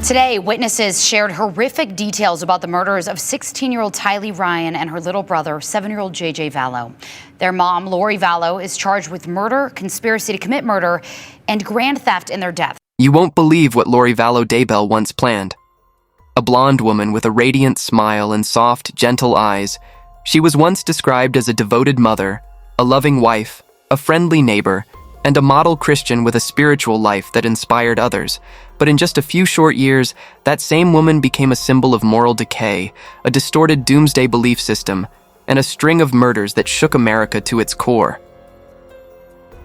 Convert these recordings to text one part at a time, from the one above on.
Today, witnesses shared horrific details about the murders of 16-year-old Tylee Ryan and her little brother, 7-year-old JJ Vallow. Their mom, Lori Vallow, is charged with murder, conspiracy to commit murder, and grand theft in their death. You won't believe what Lori Vallow Daybell once planned. A blonde woman with a radiant smile and soft, gentle eyes, she was once described as a devoted mother, a loving wife, a friendly neighbor, and a model Christian with a spiritual life that inspired others. But in just a few short years, that same woman became a symbol of moral decay, a distorted doomsday belief system, and a string of murders that shook America to its core.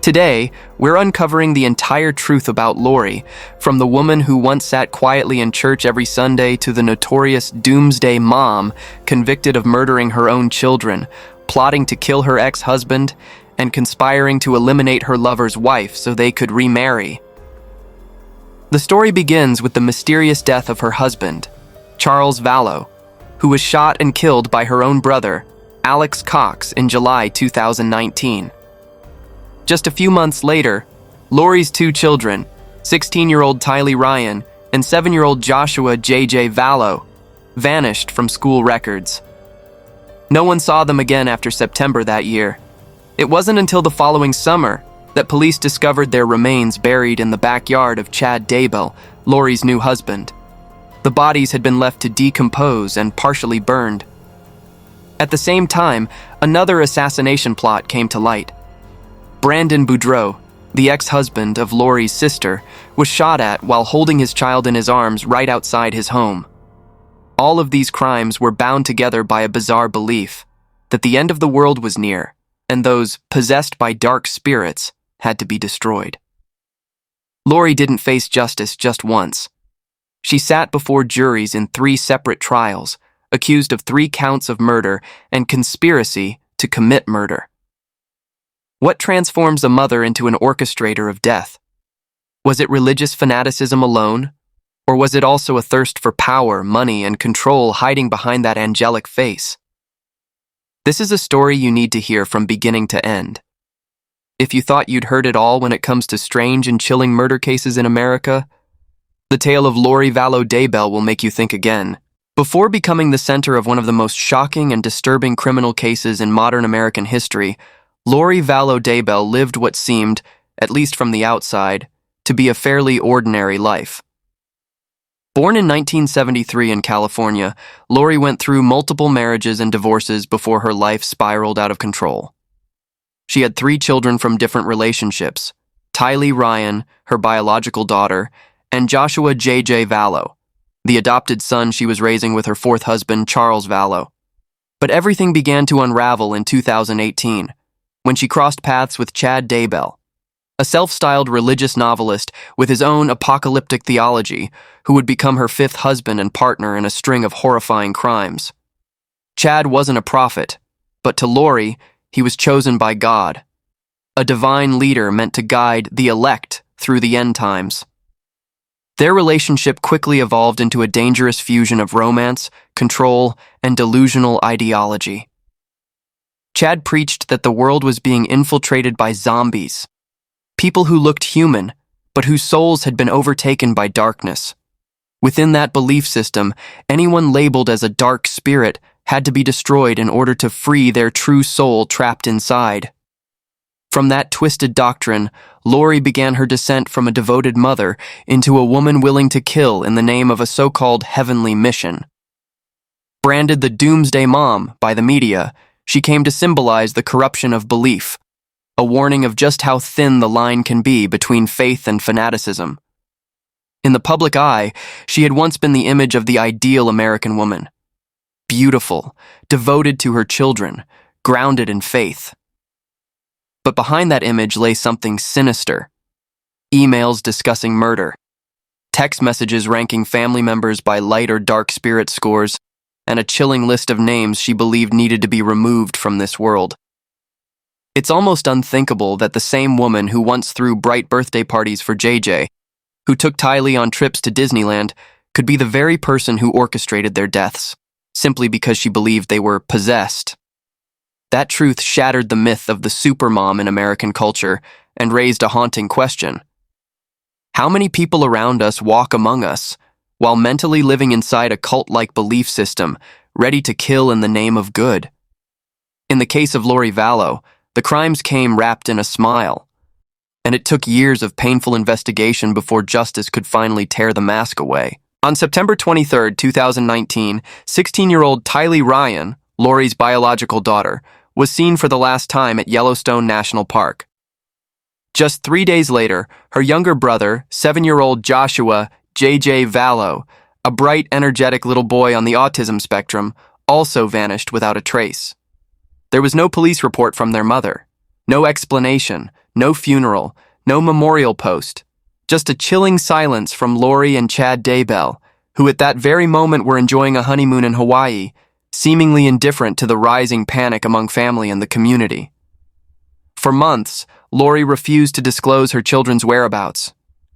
Today, we're uncovering the entire truth about Lori, from the woman who once sat quietly in church every Sunday to the notorious doomsday mom convicted of murdering her own children, plotting to kill her ex-husband, and conspiring to eliminate her lover's wife so they could remarry. The story begins with the mysterious death of her husband, Charles Vallow, who was shot and killed by her own brother, Alex Cox, in July 2019. Just a few months later, Lori's two children, 16-year-old Tylee Ryan and 7-year-old Joshua JJ Vallow, vanished from school records. No one saw them again after September that year. It wasn't until the following summer that police discovered their remains buried in the backyard of Chad Daybell, Lori's new husband. The bodies had been left to decompose and partially burned. At the same time, another assassination plot came to light. Brandon Boudreau, the ex-husband of Lori's sister, was shot at while holding his child in his arms right outside his home. All of these crimes were bound together by a bizarre belief that the end of the world was near, and those possessed by dark spirits had to be destroyed. Lori didn't face justice just once. She sat before juries in 3 separate trials, accused of 3 counts of murder and conspiracy to commit murder. What transforms a mother into an orchestrator of death? Was it religious fanaticism alone? Or was it also a thirst for power, money, and control hiding behind that angelic face? This is a story you need to hear from beginning to end. If you thought you'd heard it all when it comes to strange and chilling murder cases in America, the tale of Lori Vallow Daybell will make you think again. Before becoming the center of one of the most shocking and disturbing criminal cases in modern American history, Lori Vallow Daybell lived what seemed, at least from the outside, to be a fairly ordinary life. Born in 1973 in California, Lori went through multiple marriages and divorces before her life spiraled out of control. She had 3 children from different relationships: Tylee Ryan, her biological daughter, and Joshua JJ Vallow, the adopted son she was raising with her 4th husband, Charles Vallow. But everything began to unravel in 2018, when she crossed paths with Chad Daybell, a self-styled religious novelist with his own apocalyptic theology, who would become her 5th husband and partner in a string of horrifying crimes. Chad wasn't a prophet, but to Lori, he was chosen by God, a divine leader meant to guide the elect through the end times. Their relationship quickly evolved into a dangerous fusion of romance, control, and delusional ideology. Chad preached that the world was being infiltrated by zombies, people who looked human, but whose souls had been overtaken by darkness. Within that belief system, anyone labeled as a dark spirit had to be destroyed in order to free their true soul trapped inside. From that twisted doctrine, Lori began her descent from a devoted mother into a woman willing to kill in the name of a so-called heavenly mission. Branded the doomsday mom by the media, she came to symbolize the corruption of belief, a warning of just how thin the line can be between faith and fanaticism. In the public eye, she had once been the image of the ideal American woman. Beautiful, devoted to her children, grounded in faith. But behind that image lay something sinister. Emails discussing murder, text messages ranking family members by light or dark spirit scores, and a chilling list of names she believed needed to be removed from this world. It's almost unthinkable that the same woman who once threw bright birthday parties for JJ, who took Tylee on trips to Disneyland, could be the very person who orchestrated their deaths, simply because she believed they were possessed. That truth shattered the myth of the supermom in American culture and raised a haunting question. How many people around us walk among us, while mentally living inside a cult-like belief system, ready to kill in the name of good. In the case of Lori Vallow, the crimes came wrapped in a smile, and it took years of painful investigation before justice could finally tear the mask away. On September 23, 2019, 16-year-old Tylee Ryan, Lori's biological daughter, was seen for the last time at Yellowstone National Park. Just 3 days later, her younger brother, 7-year-old Joshua J.J. Vallow, a bright, energetic little boy on the autism spectrum, also vanished without a trace. There was no police report from their mother, no explanation, no funeral, no memorial post, just a chilling silence from Lori and Chad Daybell, who at that very moment were enjoying a honeymoon in Hawaii, seemingly indifferent to the rising panic among family and the community. For months, Lori refused to disclose her children's whereabouts.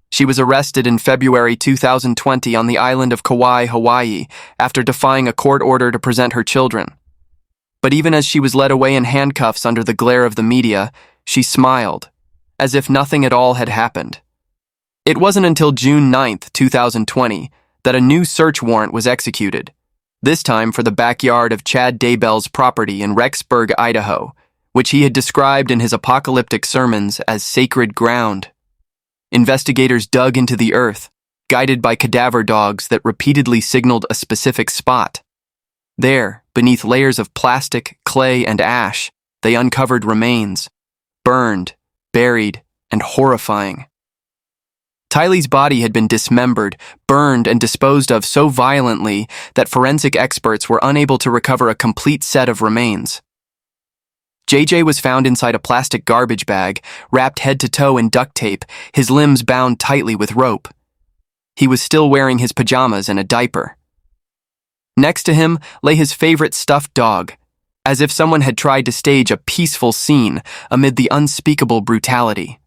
She was arrested in February 2020 on the island of Kauai, Hawaii, after defying a court order to present her children. But even as she was led away in handcuffs under the glare of the media, she smiled, as if nothing at all had happened. It wasn't until June 9, 2020, that a new search warrant was executed, this time for the backyard of Chad Daybell's property in Rexburg, Idaho, which he had described in his apocalyptic sermons as sacred ground. Investigators dug into the earth, guided by cadaver dogs that repeatedly signaled a specific spot. There, beneath layers of plastic, clay, and ash, they uncovered remains, burned, buried, and horrifying. Tylee's body had been dismembered, burned, and disposed of so violently that forensic experts were unable to recover a complete set of remains. JJ was found inside a plastic garbage bag, wrapped head to toe in duct tape, his limbs bound tightly with rope. He was still wearing his pajamas and a diaper. Next to him lay his favorite stuffed dog, as if someone had tried to stage a peaceful scene amid the unspeakable brutality.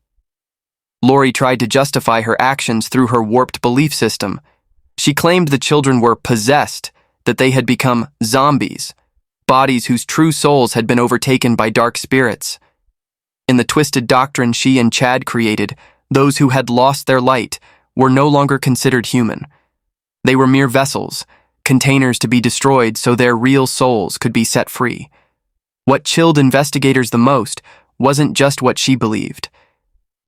Lori tried to justify her actions through her warped belief system. She claimed the children were possessed, that they had become zombies, bodies whose true souls had been overtaken by dark spirits. In the twisted doctrine she and Chad created, those who had lost their light were no longer considered human. They were mere vessels, containers to be destroyed so their real souls could be set free. What chilled investigators the most wasn't just what she believed.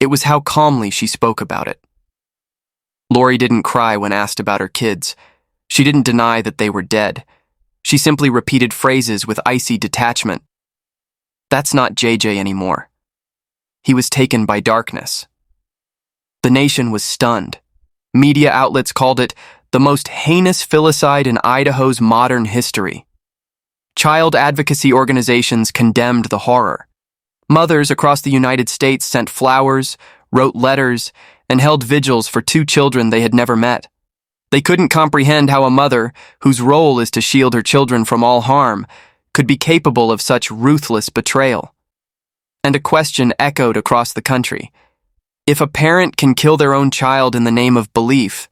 It was how calmly she spoke about it. Lori didn't cry when asked about her kids. She didn't deny that they were dead. She simply repeated phrases with icy detachment. That's not JJ anymore. He was taken by darkness. The nation was stunned. Media outlets called it the most heinous filicide in Idaho's modern history. Child advocacy organizations condemned the horror. Mothers across the United States sent flowers, wrote letters, and held vigils for 2 children they had never met. They couldn't comprehend how a mother, whose role is to shield her children from all harm, could be capable of such ruthless betrayal. And a question echoed across the country. If a parent can kill their own child in the name of belief,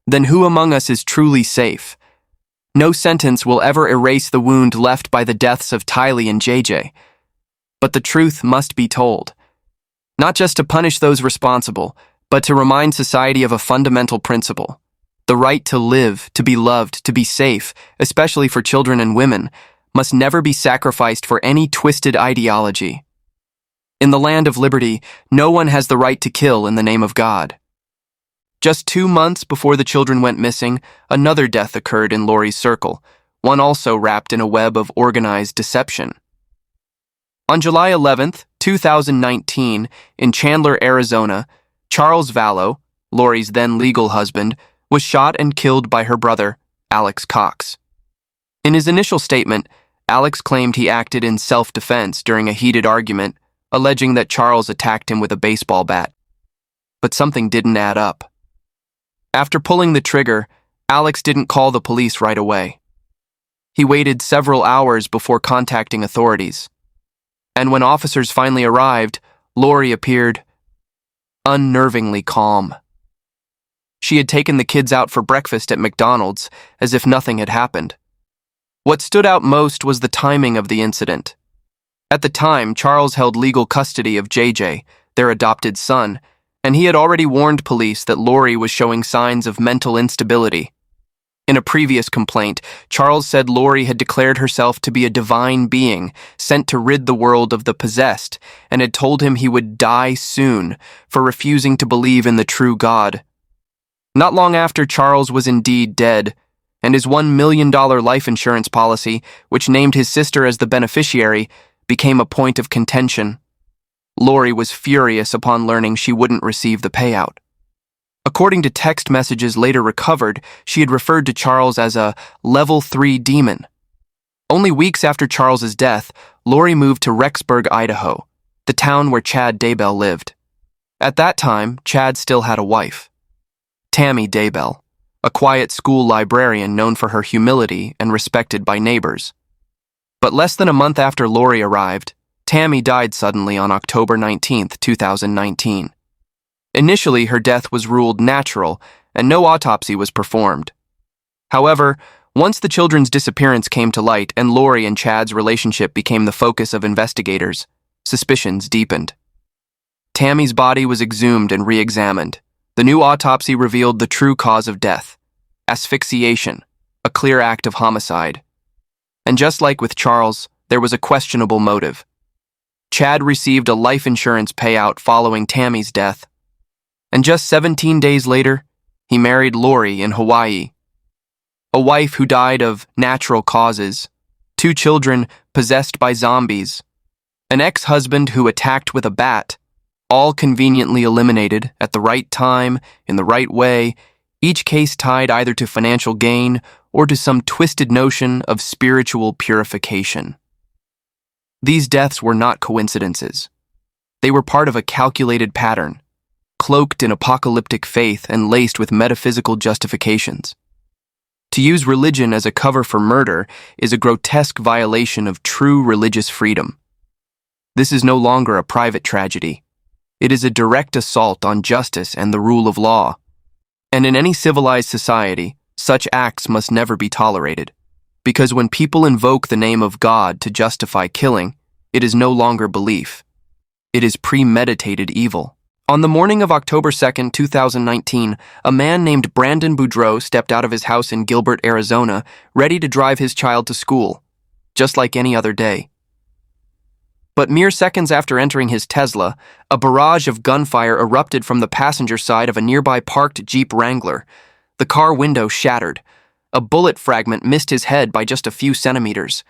then who among us is truly safe? No sentence will ever erase the wound left by the deaths of Tylee and JJ. But the truth must be told. Not just to punish those responsible, but to remind society of a fundamental principle. The right to live, to be loved, to be safe, especially for children and women, must never be sacrificed for any twisted ideology. In the land of liberty, no one has the right to kill in the name of God. Just 2 months before the children went missing, another death occurred in Lori's circle, one also wrapped in a web of organized deception. On July 11, 2019, in Chandler, Arizona, Charles Vallow, Lori's then legal husband, was shot and killed by her brother, Alex Cox. In his initial statement, Alex claimed he acted in self-defense during a heated argument, alleging that Charles attacked him with a baseball bat. But something didn't add up. After pulling the trigger, Alex didn't call the police right away. He waited several hours before contacting authorities. And when officers finally arrived, Lori appeared unnervingly calm. She had taken the kids out for breakfast at McDonald's, as if nothing had happened. What stood out most was the timing of the incident. At the time, Charles held legal custody of JJ, their adopted son, and he had already warned police that Lori was showing signs of mental instability. In a previous complaint, Charles said Lori had declared herself to be a divine being sent to rid the world of the possessed and had told him he would die soon for refusing to believe in the true God. Not long after, Charles was indeed dead, and his $1 million life insurance policy, which named his sister as the beneficiary, became a point of contention. Lori was furious upon learning she wouldn't receive the payout. According to text messages later recovered, she had referred to Charles as a level 3 demon. Only weeks after Charles's death, Lori moved to Rexburg, Idaho, the town where Chad Daybell lived. At that time, Chad still had a wife, Tammy Daybell, a quiet school librarian known for her humility and respected by neighbors. But less than a month after Lori arrived, Tammy died suddenly on October 19, 2019. Initially, her death was ruled natural, and no autopsy was performed. However, once the children's disappearance came to light and Lori and Chad's relationship became the focus of investigators, suspicions deepened. Tammy's body was exhumed and re-examined. The new autopsy revealed the true cause of death: asphyxiation, a clear act of homicide. And just like with Charles, there was a questionable motive. Chad received a life insurance payout following Tammy's death, and just 17 days later, he married Lori in Hawaii. A wife who died of natural causes, 2 children possessed by zombies, an ex-husband who attacked with a bat, all conveniently eliminated at the right time, in the right way, each case tied either to financial gain or to some twisted notion of spiritual purification. These deaths were not coincidences. They were part of a calculated pattern, cloaked in apocalyptic faith and laced with metaphysical justifications. To use religion as a cover for murder is a grotesque violation of true religious freedom. This is no longer a private tragedy. It is a direct assault on justice and the rule of law. And in any civilized society, such acts must never be tolerated, because when people invoke the name of God to justify killing, it is no longer belief. It is premeditated evil. On the morning of October 2, 2019, a man named Brandon Boudreau stepped out of his house in Gilbert, Arizona, ready to drive his child to school, just like any other day. But mere seconds after entering his Tesla, a barrage of gunfire erupted from the passenger side of a nearby parked Jeep Wrangler. The car window shattered. A bullet fragment missed his head by just a few centimeters.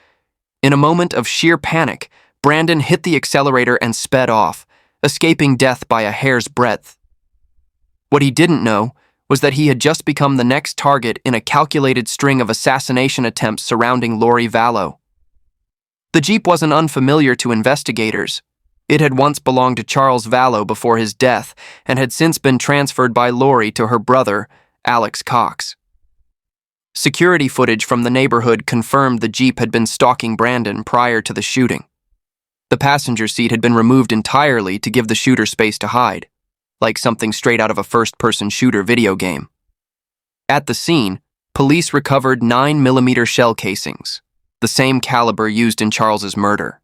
In a moment of sheer panic, Brandon hit the accelerator and sped off, escaping death by a hair's breadth. What he didn't know was that he had just become the next target in a calculated string of assassination attempts surrounding Lori Vallow. The Jeep wasn't unfamiliar to investigators. It had once belonged to Charles Vallow before his death and had since been transferred by Lori to her brother, Alex Cox. Security footage from the neighborhood confirmed the Jeep had been stalking Brandon prior to the shooting. The passenger seat had been removed entirely to give the shooter space to hide, like something straight out of a first-person shooter video game. At the scene, police recovered 9mm shell casings, the same caliber used in Charles's murder.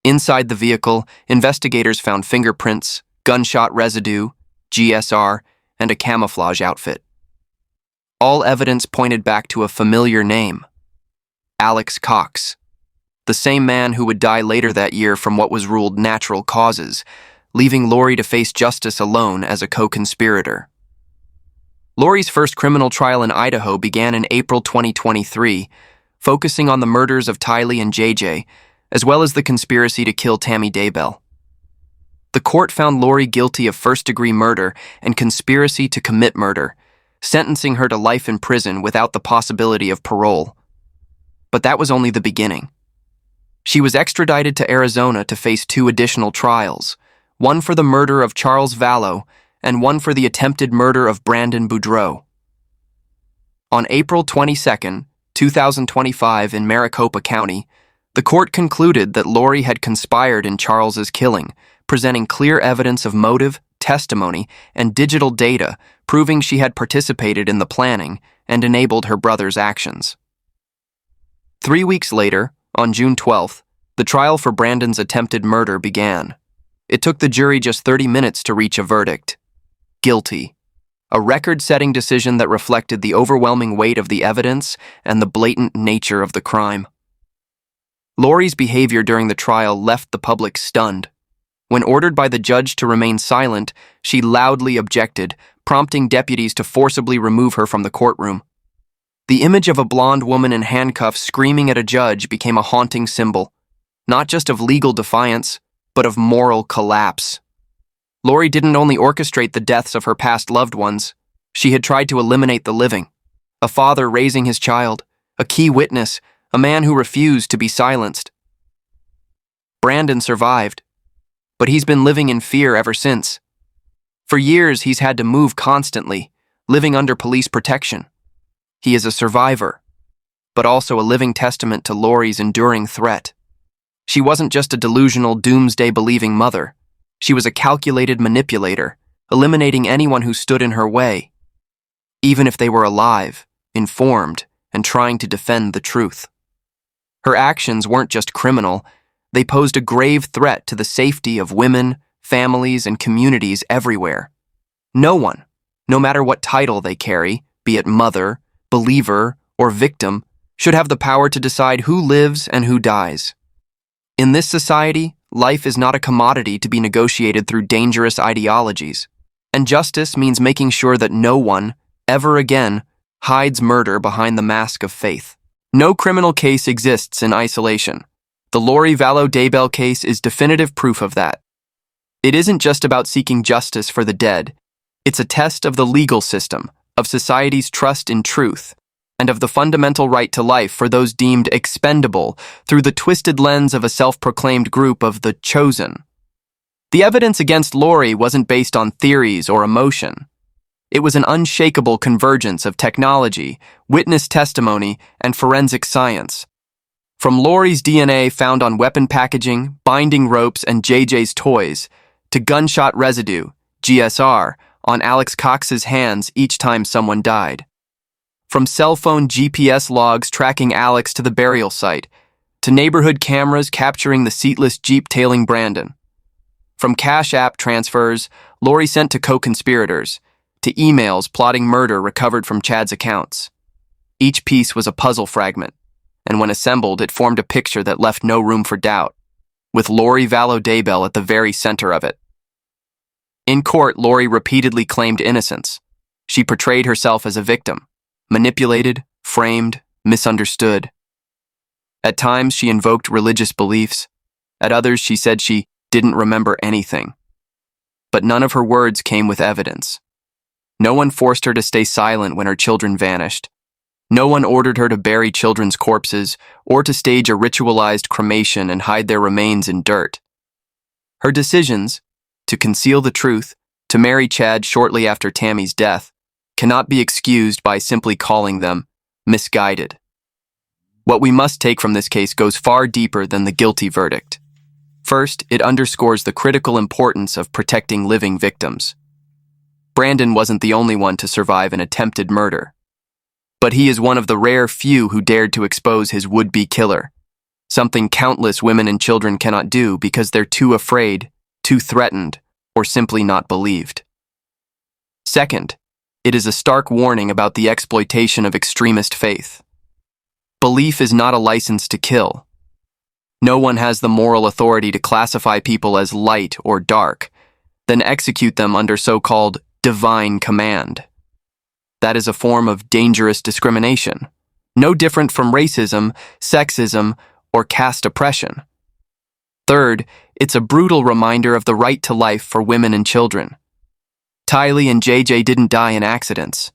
Inside the vehicle, investigators found fingerprints, gunshot residue, GSR, and a camouflage outfit. All evidence pointed back to a familiar name: Alex Cox, the same man who would die later that year from what was ruled natural causes, leaving Lori to face justice alone as a co-conspirator. Lori's first criminal trial in Idaho began in April 2023, focusing on the murders of Tylee and JJ, as well as the conspiracy to kill Tammy Daybell. The court found Lori guilty of first-degree murder and conspiracy to commit murder, sentencing her to life in prison without the possibility of parole. But that was only the beginning. She was extradited to Arizona to face 2 additional trials, one for the murder of Charles Vallow and one for the attempted murder of Brandon Boudreau. On April 22, 2025 in Maricopa County, the court concluded that Lori had conspired in Charles's killing, presenting clear evidence of motive, testimony, and digital data proving she had participated in the planning and enabled her brother's actions. 3 weeks later, on June 12th, the trial for Brandon's attempted murder began. It took the jury just 30 minutes to reach a verdict: guilty. a record-setting decision that reflected the overwhelming weight of the evidence and the blatant nature of the crime. Lori's behavior during the trial left the public stunned. When ordered by the judge to remain silent, she loudly objected, prompting deputies to forcibly remove her from the courtroom. The image of a blonde woman in handcuffs screaming at a judge became a haunting symbol, not just of legal defiance, but of moral collapse. Lori didn't only orchestrate the deaths of her past loved ones, she had tried to eliminate the living. A father raising his child, a key witness, a man who refused to be silenced. Brandon survived, but he's been living in fear ever since. For years, he's had to move constantly, living under police protection. He is a survivor, but also a living testament to Lori's enduring threat. She wasn't just a delusional, doomsday-believing mother. She was a calculated manipulator, eliminating anyone who stood in her way, even if they were alive, informed, and trying to defend the truth. Her actions weren't just criminal, they posed a grave threat to the safety of women, families, and communities everywhere. No one, no matter what title they carry, be it mother, believer, or victim, should have the power to decide who lives and who dies. In this society, life is not a commodity to be negotiated through dangerous ideologies, and justice means making sure that no one, ever again, hides murder behind the mask of faith. No criminal case exists in isolation. The Lori Vallow Daybell case is definitive proof of that. It isn't just about seeking justice for the dead. It's a test of the legal system, of society's trust in truth, and of the fundamental right to life for those deemed expendable through the twisted lens of a self-proclaimed group of the chosen. The evidence against Lori wasn't based on theories or emotion. It was an unshakable convergence of technology, witness testimony, and forensic science. From Lori's DNA found on weapon packaging, binding ropes, and JJ's toys, to gunshot residue, GSR, on Alex Cox's hands each time someone died. From cell phone GPS logs tracking Alex to the burial site, to neighborhood cameras capturing the seatless Jeep tailing Brandon. From Cash App transfers Lori sent to co-conspirators, to emails plotting murder recovered from Chad's accounts. Each piece was a puzzle fragment, and when assembled, it formed a picture that left no room for doubt, with Lori Vallow Daybell at the very center of it. In court, Lori repeatedly claimed innocence. She portrayed herself as a victim, manipulated, framed, misunderstood. At times, she invoked religious beliefs. At others, she said she didn't remember anything. But none of her words came with evidence. No one forced her to stay silent when her children vanished. No one ordered her to bury children's corpses or to stage a ritualized cremation and hide their remains in dirt. Her decisions, to conceal the truth, to marry Chad shortly after Tammy's death, cannot be excused by simply calling them misguided. What we must take from this case goes far deeper than the guilty verdict. First, it underscores the critical importance of protecting living victims. Brandon wasn't the only one to survive an attempted murder. But he is one of the rare few who dared to expose his would-be killer, something countless women and children cannot do because they're too afraid, too threatened, or simply not believed. Second, it is a stark warning about the exploitation of extremist faith. Belief is not a license to kill. No one has the moral authority to classify people as light or dark, then execute them under so-called divine command. That is a form of dangerous discrimination, no different from racism, sexism, or caste oppression. Third, it's a brutal reminder of the right to life for women and children. Tylee and JJ didn't die in accidents.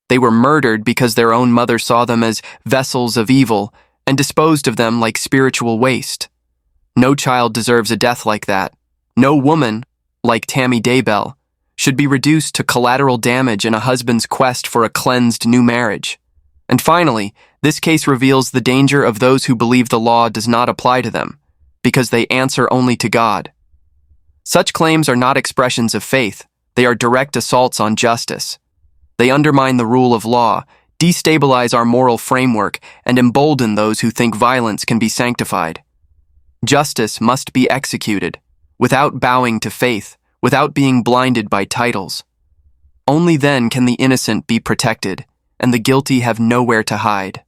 They were murdered because their own mother saw them as vessels of evil and disposed of them like spiritual waste. No child deserves a death like that. No woman, like Tammy Daybell, should be reduced to collateral damage in a husband's quest for a cleansed new marriage. And finally, this case reveals the danger of those who believe the law does not apply to them, because they answer only to God. Such claims are not expressions of faith, they are direct assaults on justice. They undermine the rule of law, destabilize our moral framework, and embolden those who think violence can be sanctified. Justice must be executed, without bowing to faith, without being blinded by titles. Only then can the innocent be protected and the guilty have nowhere to hide.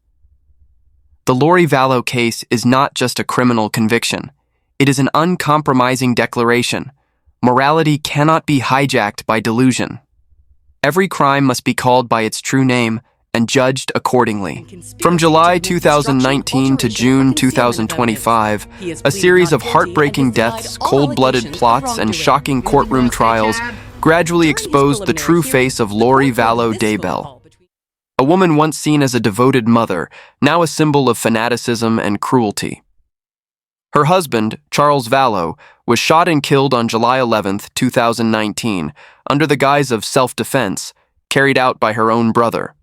The Lori Vallow case is not just a criminal conviction. It is an uncompromising declaration. Morality cannot be hijacked by delusion. Every crime must be called by its true name and judged accordingly. From July 2019 to June 2025, a series of heartbreaking deaths, cold-blooded plots, and shocking courtroom trials gradually exposed the true face of Lori Vallow Daybell. A woman once seen as a devoted mother, now a symbol of fanaticism and cruelty. Her husband, Charles Vallow, was shot and killed on July 11, 2019, under the guise of self-defense, carried out by her own brother.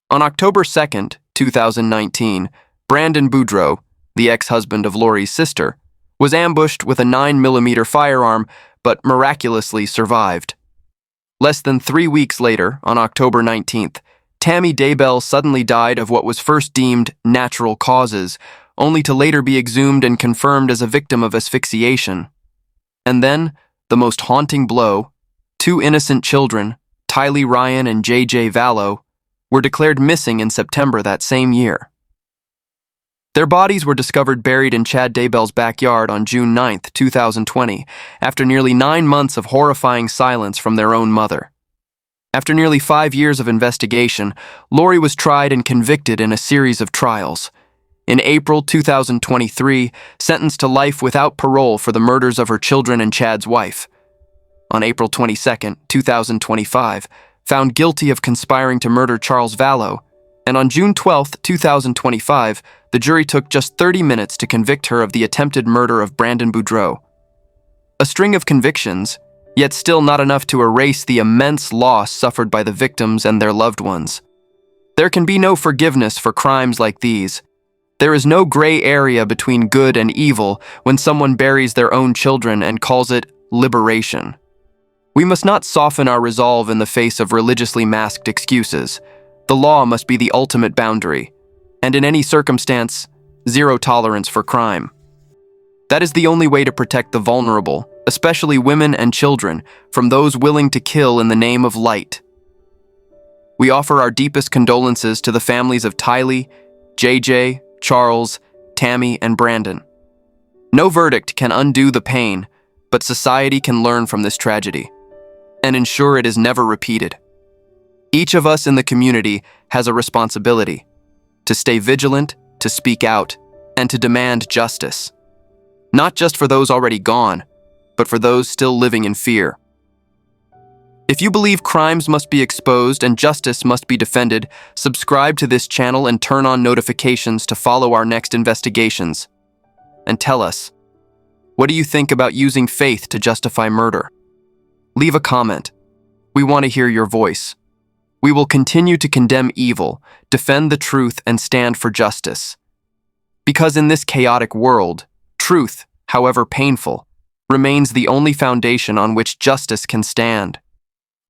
On October 2, 2019, Brandon Boudreaux, the ex-husband of Lori's sister, was ambushed with a 9mm firearm but miraculously survived. Less than 3 weeks later, on October 19th, Tammy Daybell suddenly died of what was first deemed natural causes, only to later be exhumed and confirmed as a victim of asphyxiation. And then, the most haunting blow, 2 innocent children, Tylee Ryan and J.J. Vallow, were declared missing in September that same year. Their bodies were discovered buried in Chad Daybell's backyard on June 9, 2020, after nearly 9 months of horrifying silence from their own mother. After nearly 5 years of investigation, Lori was tried and convicted in a series of trials. In April 2023, sentenced to life without parole for the murders of her children and Chad's wife. On April 22, 2025, found guilty of conspiring to murder Charles Vallow, and on June 12, 2025, the jury took just 30 minutes to convict her of the attempted murder of Brandon Boudreaux. A string of convictions, yet still not enough to erase the immense loss suffered by the victims and their loved ones. There can be no forgiveness for crimes like these. There is no gray area between good and evil when someone buries their own children and calls it liberation. We must not soften our resolve in the face of religiously masked excuses. The law must be the ultimate boundary, and in any circumstance, zero tolerance for crime. That is the only way to protect the vulnerable, especially women and children, from those willing to kill in the name of light. We offer our deepest condolences to the families of Tylee, JJ, Charles, Tammy, and Brandon. No verdict can undo the pain, but society can learn from this tragedy and ensure it is never repeated. Each of us in the community has a responsibility to stay vigilant, to speak out, and to demand justice. Not just for those already gone, but for those still living in fear. If you believe crimes must be exposed and justice must be defended, subscribe to this channel and turn on notifications to follow our next investigations. And tell us, what do you think about using faith to justify murder? Leave a comment. We want to hear your voice. We will continue to condemn evil, defend the truth, and stand for justice. Because in this chaotic world, truth, however painful, remains the only foundation on which justice can stand.